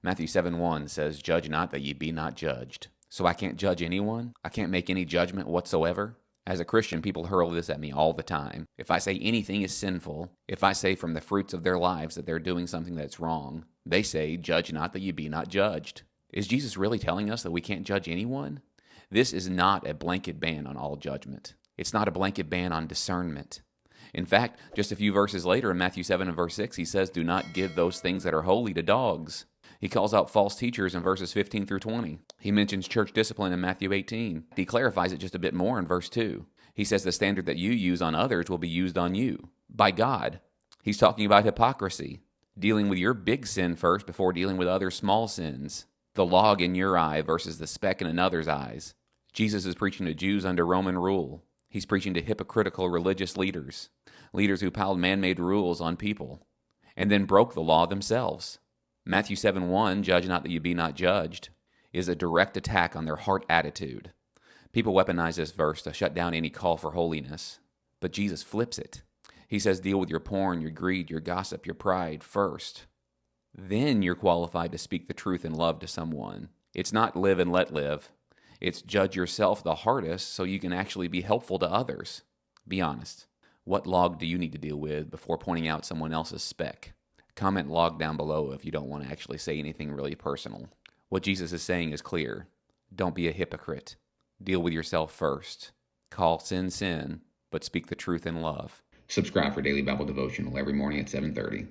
Matthew 7:1 says, "Judge not that ye be not judged." So I can't judge anyone? I can't make any judgment whatsoever? As a Christian, people hurl this at me all the time. If I say anything is sinful, if I say from the fruits of their lives that they're doing something that's wrong, they say, "Judge not that ye be not judged." Is Jesus really telling us that we can't judge anyone? This is not a blanket ban on all judgment. It's not a blanket ban on discernment. In fact, just a few verses later in Matthew 7 and verse 6, he says, "Do not give those things that are holy to dogs." He calls out false teachers in verses 15 through 20. He mentions church discipline in Matthew 18. He clarifies it just a bit more in verse 2. He says the standard that you use on others will be used on you by God. He's talking about hypocrisy, dealing with your big sin first before dealing with other small sins. The log in your eye versus the speck in another's eyes. Jesus is preaching to Jews under Roman rule. He's preaching to hypocritical religious leaders who piled man-made rules on people, and then broke the law themselves. Matthew 7:1, "Judge not that you be not judged," is a direct attack on their heart attitude. People weaponize this verse to shut down any call for holiness, but Jesus flips it. He says, deal with your porn, your greed, your gossip, your pride first. Then you're qualified to speak the truth in love to someone. It's not live and let live. It's judge yourself the hardest so you can actually be helpful to others. Be honest. What log do you need to deal with before pointing out someone else's speck? Comment log down below if you don't want to actually say anything really personal. What Jesus is saying is clear. Don't be a hypocrite. Deal with yourself first. Call sin sin, but speak the truth in love. Subscribe for daily Bible devotional every morning at 7:30.